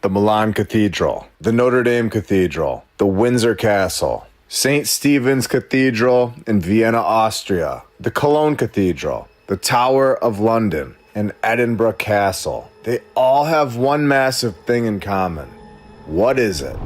the Milan Cathedral, the Notre Dame Cathedral, the Windsor Castle, St. Stephen's Cathedral in Vienna, Austria, the Cologne Cathedral, the Tower of London, and Edinburgh Castle. They all have one massive thing in common. What is it?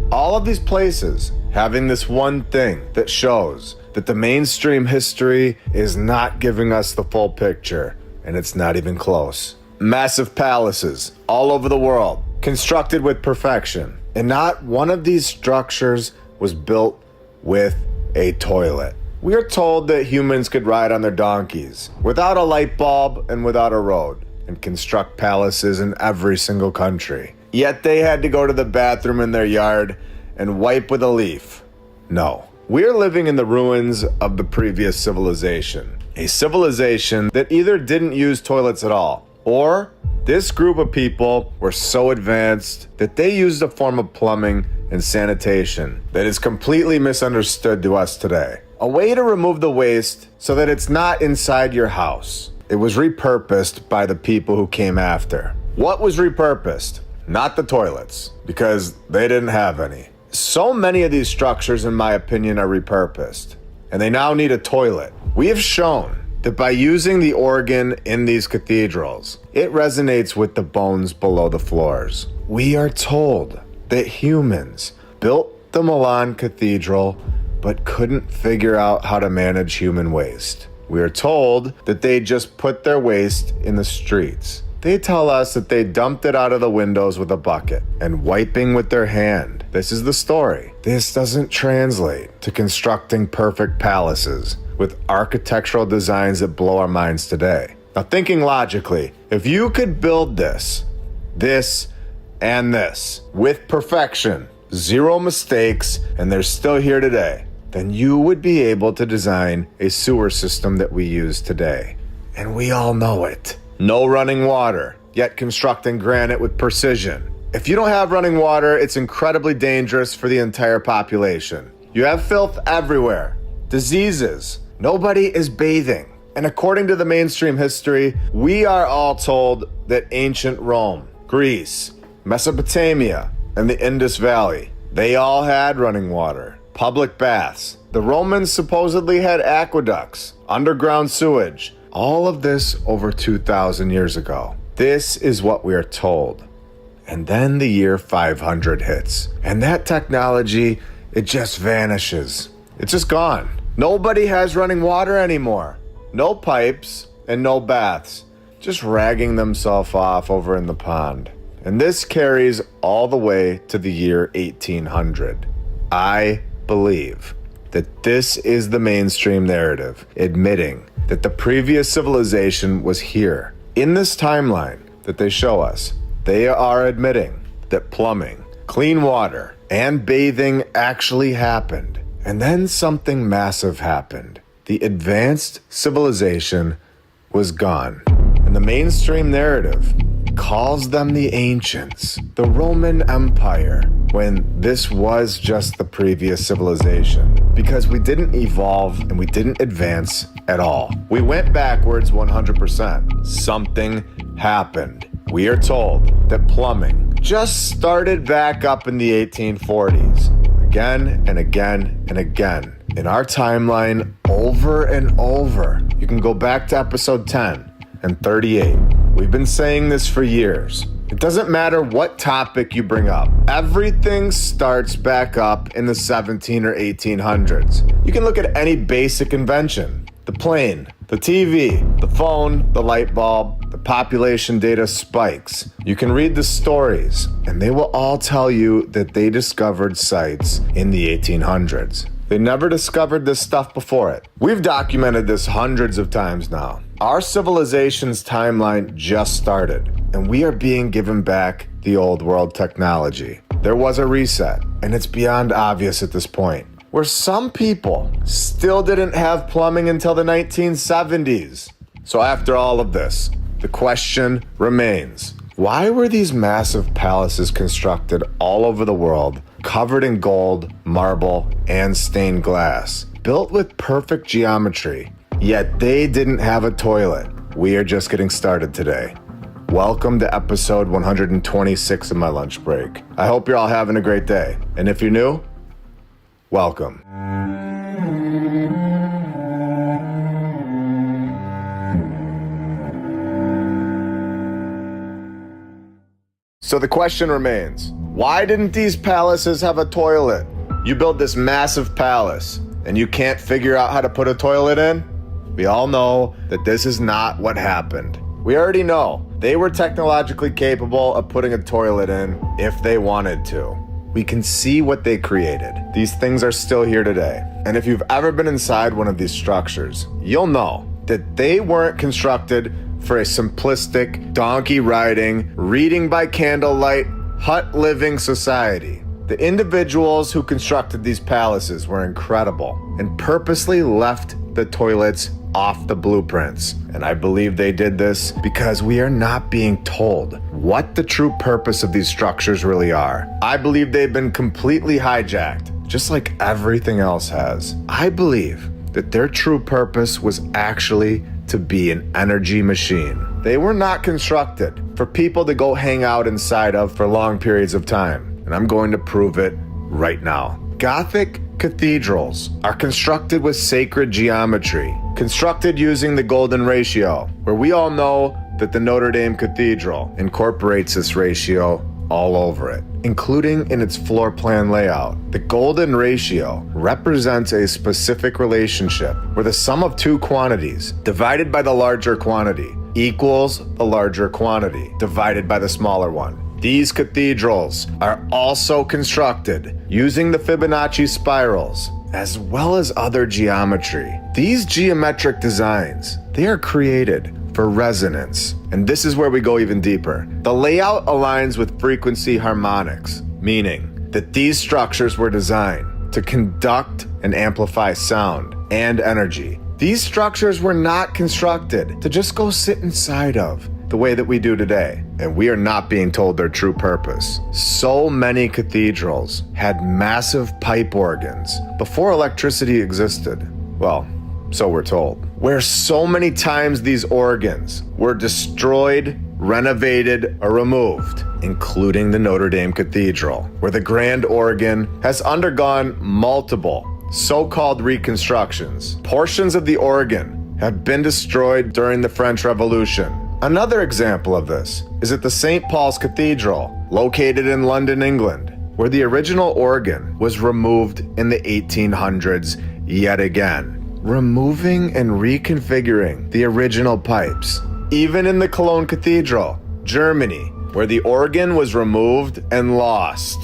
All of these places having this one thing that shows that the mainstream history is not giving us the full picture, and it's not even close. Massive palaces all over the world, constructed with perfection, and not one of these structures was built with a toilet. We are told that humans could ride on their donkeys without a light bulb and without a road, and construct palaces in every single country. Yet they had to go to the bathroom in their yard and wipe with a leaf. No, we're living in the ruins of the previous civilization. A civilization that either didn't use toilets at all, or this group of people were so advanced that they used a form of plumbing and sanitation that is completely misunderstood to us today. A way to remove the waste so that it's not inside your house. It was repurposed by the people who came after. What was repurposed? Not the toilets, because they didn't have any. So many of these structures, in my opinion, are repurposed, and they now need a toilet. We have shown that by using the organ in these cathedrals, it resonates with the bones below the floors. We are told that humans built the Milan Cathedral but couldn't figure out how to manage human waste. We are told that they just put their waste in the streets. They tell us that they dumped it out of the windows with a bucket and wiping with their hand. This is the story. This doesn't translate to constructing perfect palaces with architectural designs that blow our minds today. Now, thinking logically, if you could build this, and this with perfection, zero mistakes, and they're still here today, then you would be able to design a sewer system that we use today. And we all know it. No running water, yet constructing granite with precision. If you don't have running water, it's incredibly dangerous for the entire population. You have filth everywhere, diseases, nobody is bathing. And according to the mainstream history, we are all told that ancient Rome, Greece, Mesopotamia, and the Indus Valley, they all had running water, public baths. The Romans supposedly had aqueducts, underground sewage. All of this over 2,000 years ago. This is what we are told. And then the year 500 hits, and that technology, it just vanishes. It's just gone. Nobody has running water anymore. No pipes and no baths, just ragging themselves off over in the pond. And this carries all the way to the year 1800. I believe that this is the mainstream narrative, admitting that the previous civilization was here. In this timeline that they show us, they are admitting that plumbing, clean water, and bathing actually happened. And then something massive happened. The advanced civilization was gone. And the mainstream narrative calls them the ancients, the Roman Empire, when this was just the previous civilization. Because we didn't evolve and we didn't advance at all. We went backwards 100%. Something happened. We are told that plumbing just started back up in the 1840s. Again and again and again. In our timeline, over and over. You can go back to episode 10 and 38. We've been saying this for years. It doesn't matter what topic you bring up. Everything starts back up in the 17 or 1800s. You can look at any basic invention. The plane, the TV, the phone, the light bulb, the population data spikes. You can read the stories, and they will all tell you that they discovered sites in the 1800s. They never discovered this stuff before it. We've documented this hundreds of times now. Our civilization's timeline just started, and we are being given back the old world technology. There was a reset, and it's beyond obvious at this point, where some people still didn't have plumbing until the 1970s. So after all of this, the question remains, why were these massive palaces constructed all over the world, covered in gold, marble, and stained glass, built with perfect geometry, yet they didn't have a toilet? We are just getting started today. Welcome to episode 126 of my lunch break. I hope you're all having a great day. And if you're new, welcome. So the question remains, why didn't these palaces have a toilet? You build this massive palace and you can't figure out how to put a toilet in? We all know that this is not what happened. We already know they were technologically capable of putting a toilet in if they wanted to. We can see what they created. These things are still here today. And if you've ever been inside one of these structures, you'll know that they weren't constructed for a simplistic, donkey-riding, reading by candlelight, hut-living society. The individuals who constructed these palaces were incredible and purposely left the toilets off the blueprints. And I believe they did this because we are not being told what the true purpose of these structures really are. I believe they've been completely hijacked, just like everything else has. I believe that their true purpose was actually to be an energy machine. They were not constructed for people to go hang out inside of for long periods of time. And I'm going to prove it right now. Gothic cathedrals are constructed with sacred geometry, constructed using the golden ratio, where we all know that the Notre Dame Cathedral incorporates this ratio all over it, including in its floor plan layout. The golden ratio represents a specific relationship where the sum of two quantities divided by the larger quantity equals the larger quantity divided by the smaller one. These cathedrals are also constructed using the Fibonacci spirals as well as other geometry. These geometric designs, they are created for resonance. And this is where we go even deeper. The layout aligns with frequency harmonics, meaning that these structures were designed to conduct and amplify sound and energy. These structures were not constructed to just go sit inside of the way that we do today, and we are not being told their true purpose. So many cathedrals had massive pipe organs before electricity existed. Well, so we're told. Where so many times these organs were destroyed, renovated, or removed, including the Notre Dame Cathedral, where the grand organ has undergone multiple so-called reconstructions. Portions of the organ have been destroyed during the French Revolution. Another example of this is at the St. Paul's Cathedral, located in London, England, where the original organ was removed in the 1800s yet again, removing and reconfiguring the original pipes. Even in the Cologne Cathedral, Germany, where the organ was removed and lost.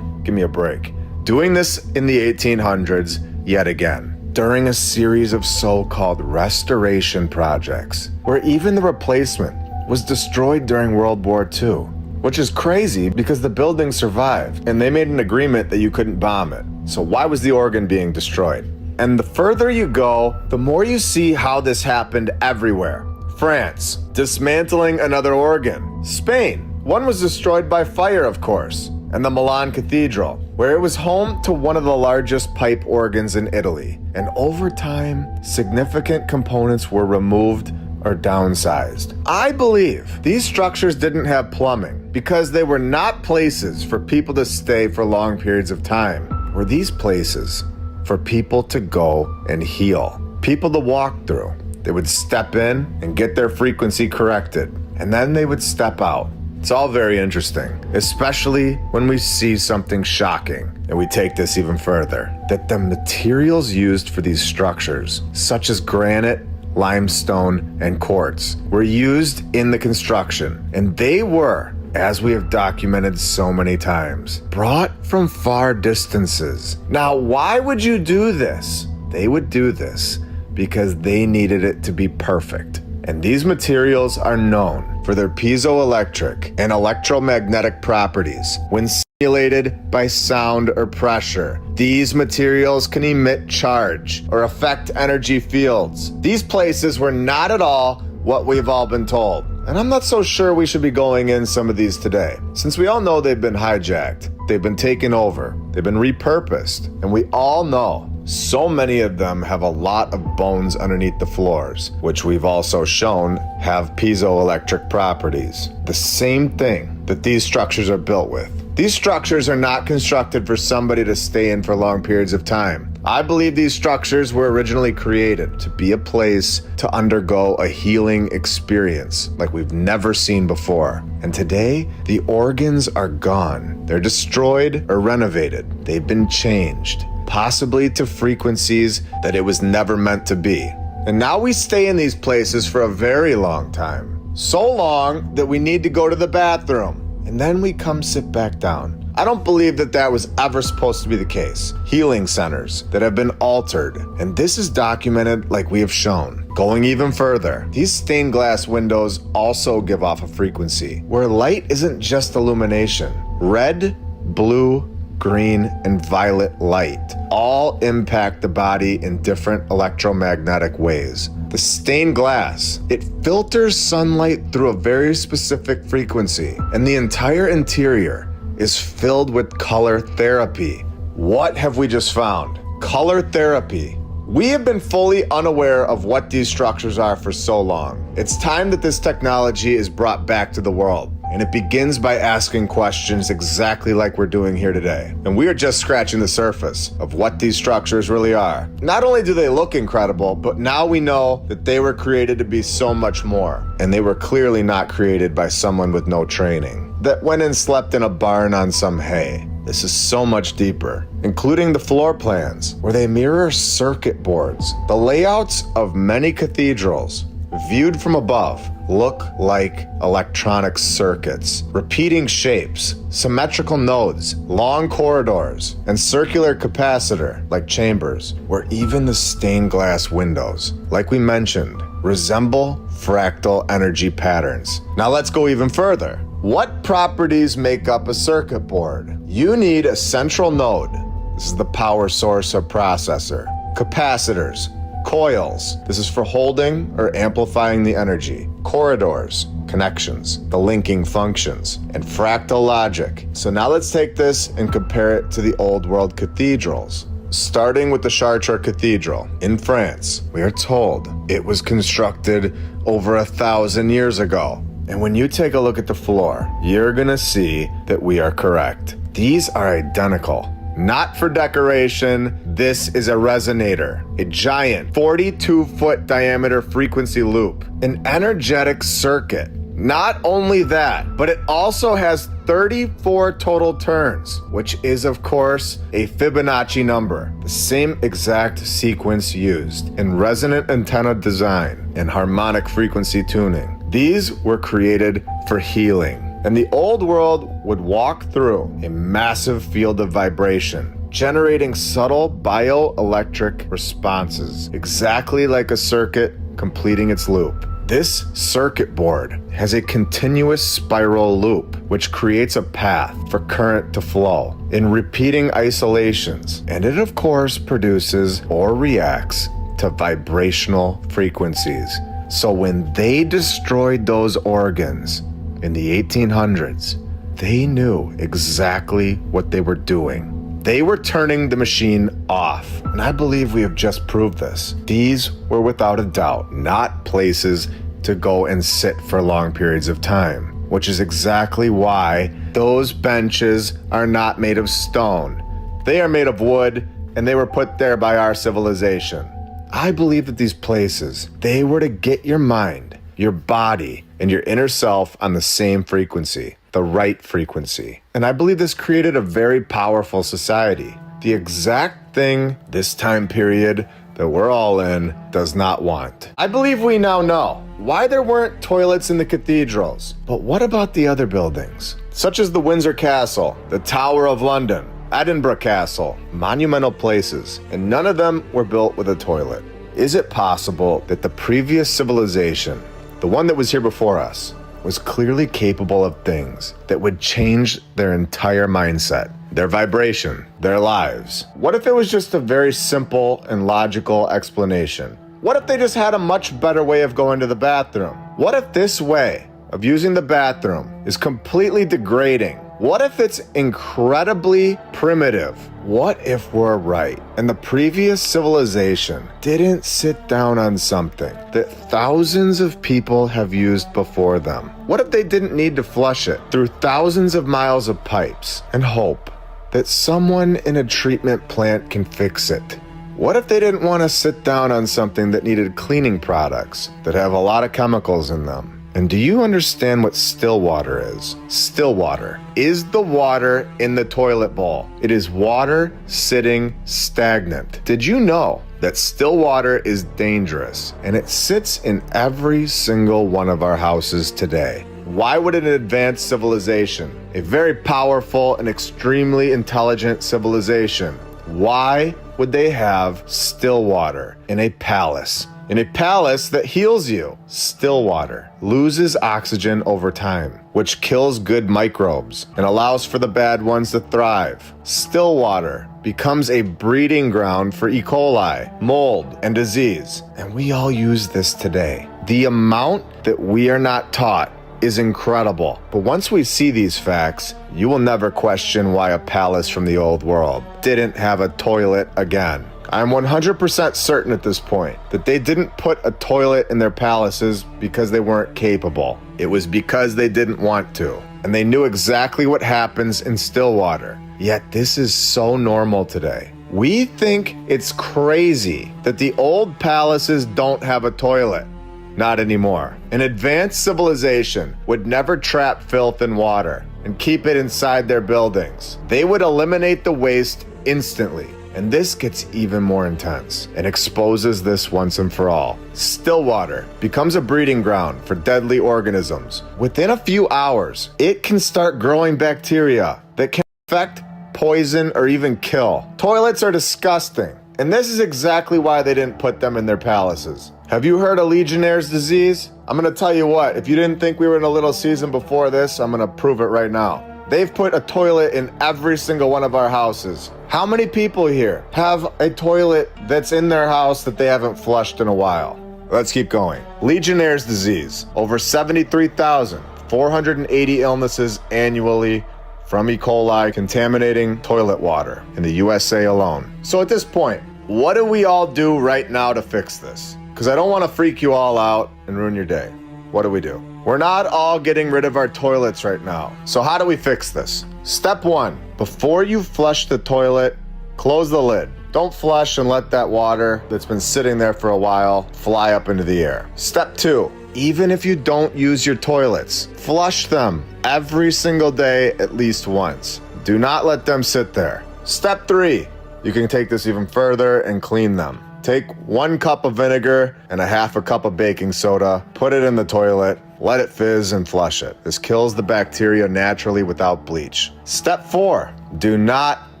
Give me a break. Doing this in the 1800s yet again, during a series of so-called restoration projects, where even the replacement was destroyed during World War II, which is crazy because the building survived and they made an agreement that you couldn't bomb it. So why was the organ being destroyed? And the further you go, the more you see how this happened everywhere. France, dismantling another organ. Spain, one was destroyed by fire, of course. And the Milan Cathedral, where it was home to one of the largest pipe organs in Italy. And over time, significant components were removed or downsized. I believe these structures didn't have plumbing because they were not places for people to stay for long periods of time. Were these places for people to go and heal, people to walk through? They would step in and get their frequency corrected, and then they would step out. It's all very interesting, especially when we see something shocking, and we take this even further, that the materials used for these structures, such as granite, limestone, and quartz, were used in the construction, and they were, as we have documented so many times, brought from far distances. Now, why would you do this? They would do this because they needed it to be perfect. And these materials are known for their piezoelectric and electromagnetic properties. When stimulated by sound or pressure, these materials can emit charge or affect energy fields. These places were not at all what we've all been told. And I'm not so sure we should be going in some of these today, since we all know they've been hijacked, they've been taken over, they've been repurposed, and we all know so many of them have a lot of bones underneath the floors, which we've also shown have piezoelectric properties. The same thing that these structures are built with. These structures are not constructed for somebody to stay in for long periods of time. I believe these structures were originally created to be a place to undergo a healing experience like we've never seen before. And today, the organs are gone. They're destroyed or renovated. They've been changed, possibly to frequencies that it was never meant to be. And now we stay in these places for a very long time. So long that we need to go to the bathroom. And then we come sit back down. I don't believe that that was ever supposed to be the case. Healing centers that have been altered, and this is documented like we have shown. Going even further, these stained glass windows also give off a frequency where light isn't just illumination. Red, blue, green, and violet light all impact the body in different electromagnetic ways. The stained glass, it filters sunlight through a very specific frequency, and the entire interior is filled with color therapy. What have we just found? Color therapy. We have been fully unaware of what these structures are for so long. It's time that this technology is brought back to the world. And it begins by asking questions exactly like we're doing here today. And we are just scratching the surface of what these structures really are. Not only do they look incredible, but now we know that they were created to be so much more. And they were clearly not created by someone with no training that went and slept in a barn on some hay. This is so much deeper, including the floor plans, where they mirror circuit boards. The layouts of many cathedrals, viewed from above, look like electronic circuits, repeating shapes, symmetrical nodes, long corridors, and circular capacitor like chambers, where even the stained glass windows, like we mentioned, resemble fractal energy patterns. Now let's go even further. What properties make up a circuit board? You need a central node. This is the power source or processor. Capacitors, coils, this is for holding or amplifying the energy. Corridors, connections, the linking functions, and fractal logic. So now let's take this and compare it to the old world cathedrals. Starting with the Chartres Cathedral in France, we are told it was constructed over 1,000 years ago. And when you take a look at the floor, you're gonna see that we are correct. These are identical. Not for decoration, this is a resonator, a giant 42-foot diameter frequency loop, an energetic circuit. Not only that, but it also has 34 total turns, which is of course a Fibonacci number, the same exact sequence used in resonant antenna design and harmonic frequency tuning. These were created for healing. And the old world would walk through a massive field of vibration, generating subtle bioelectric responses, exactly like a circuit completing its loop. This circuit board has a continuous spiral loop, which creates a path for current to flow in repeating isolations. And it, of course, produces or reacts to vibrational frequencies. So when they destroyed those organs, in the 1800s, they knew exactly what they were doing. They were turning the machine off, and I believe we have just proved this. These were without a doubt not places to go and sit for long periods of time, which is exactly why those benches are not made of stone. They are made of wood, and they were put there by our civilization. I believe that these places, they were to get your mind, your body, and your inner self on the same frequency, the right frequency. And I believe this created a very powerful society. The exact thing this time period that we're all in does not want. I believe we now know why there weren't toilets in the cathedrals. But what about the other buildings? Such as the Windsor Castle, the Tower of London, Edinburgh Castle, monumental places, and none of them were built with a toilet. Is it possible that the previous civilization, the one that was here before us, was clearly capable of things that would change their entire mindset, their vibration, their lives? What if it was just a very simple and logical explanation? What if they just had a much better way of going to the bathroom? What if this way of using the bathroom is completely degrading? What if it's incredibly primitive? What if we're right and the previous civilization didn't sit down on something that thousands of people have used before them? What if they didn't need to flush it through thousands of miles of pipes and hope that someone in a treatment plant can fix it? What if they didn't want to sit down on something that needed cleaning products that have a lot of chemicals in them? And do you understand what still water is? Still water is the water in the toilet bowl. It is water sitting stagnant. Did you know that still water is dangerous and it sits in every single one of our houses today? Why would an advanced civilization, a very powerful and extremely intelligent civilization, why would they have still water in a palace? In a palace that heals you, still water loses oxygen over time, which kills good microbes and allows for the bad ones to thrive. Still water becomes a breeding ground for E. coli, mold, and disease. And we all use this today. The amount that we are not taught is incredible. But once we see these facts, you will never question why a palace from the old world didn't have a toilet again. I'm 100% certain at this point that they didn't put a toilet in their palaces because they weren't capable. It was because they didn't want to. And they knew exactly what happens in still water. Yet this is so normal today. We think it's crazy that the old palaces don't have a toilet. Not anymore. An advanced civilization would never trap filth in water and keep it inside their buildings. They would eliminate the waste instantly. And this gets even more intense and exposes this once and for all. Still water becomes a breeding ground for deadly organisms. Within a few hours, it can start growing bacteria that can infect, poison, or even kill. Toilets are disgusting, and this is exactly why they didn't put them in their palaces. Have you heard of Legionnaire's disease? I'm gonna tell you what, if you didn't think we were in a little season before this, I'm gonna prove it right now. They've put a toilet in every single one of our houses. How many people here have a toilet that's in their house that they haven't flushed in a while? Let's keep going. Legionnaire's disease, over 73,480 illnesses annually from E. coli contaminating toilet water in the USA alone. So at this point, what do we all do right now to fix this? Because I don't want to freak you all out and ruin your day. What do? We're not all getting rid of our toilets right now. So how do we fix this? Step 1, before you flush the toilet, close the lid. Don't flush and let that water that's been sitting there for a while fly up into the air. Step 2, even if you don't use your toilets, flush them every single day at least once. Do not let them sit there. Step 3, you can take this even further and clean them. Take 1 cup of vinegar and a half a cup of baking soda, put it in the toilet, let it fizz and flush it. This kills the bacteria naturally without bleach. Step 4, do not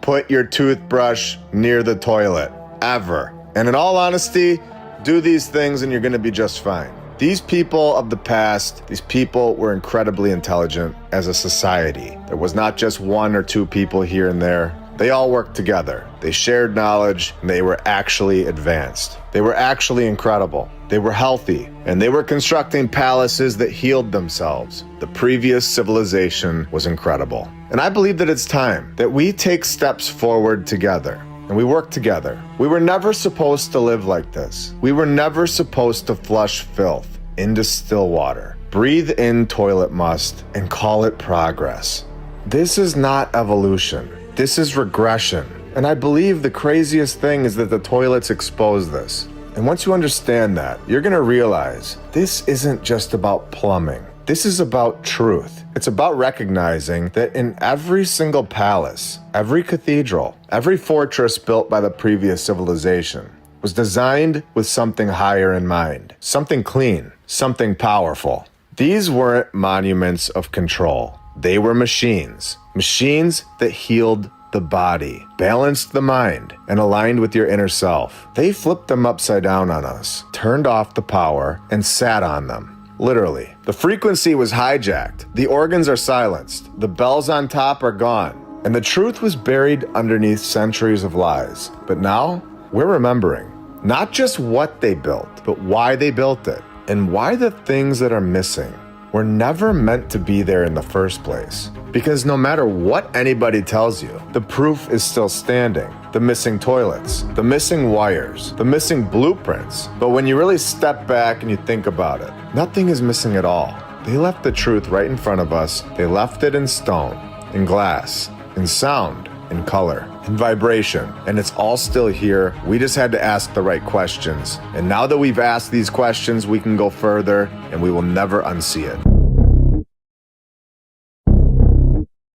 put your toothbrush near the toilet, ever. And in all honesty, do these things and you're gonna be just fine. These people of the past, these people were incredibly intelligent as a society. There was not just 1 or 2 people here and there. They all worked together. They shared knowledge, and they were actually advanced. They were actually incredible. They were healthy, and they were constructing palaces that healed themselves. The previous civilization was incredible. And I believe that it's time that we take steps forward together, and we work together. We were never supposed to live like this. We were never supposed to flush filth into still water, breathe in toilet must, and call it progress. This is not evolution. This is regression. And I believe the craziest thing is that the toilets expose this. And once you understand that, you're gonna realize this isn't just about plumbing. This is about truth. It's about recognizing that in every single palace, every cathedral, every fortress built by the previous civilization was designed with something higher in mind, something clean, something powerful. These weren't monuments of control. They were machines that healed the body, balanced the mind, and aligned with your inner self. They flipped them upside down on us, turned off the power, and sat on them. Literally. The frequency was hijacked. The organs are silenced. The bells on top are gone. And the truth was buried underneath centuries of lies. But now, we're remembering not just what they built, but why they built it, and why the things that are missing were never meant to be there in the first place. Because no matter what anybody tells you, the proof is still standing. The missing toilets, the missing wires, the missing blueprints. But when you really step back and you think about it, nothing is missing at all. They left the truth right in front of us. They left it in stone, in glass, in sound, in color, in vibration, and it's all still here. We just had to ask the right questions. And now that we've asked these questions, we can go further, and we will never unsee it.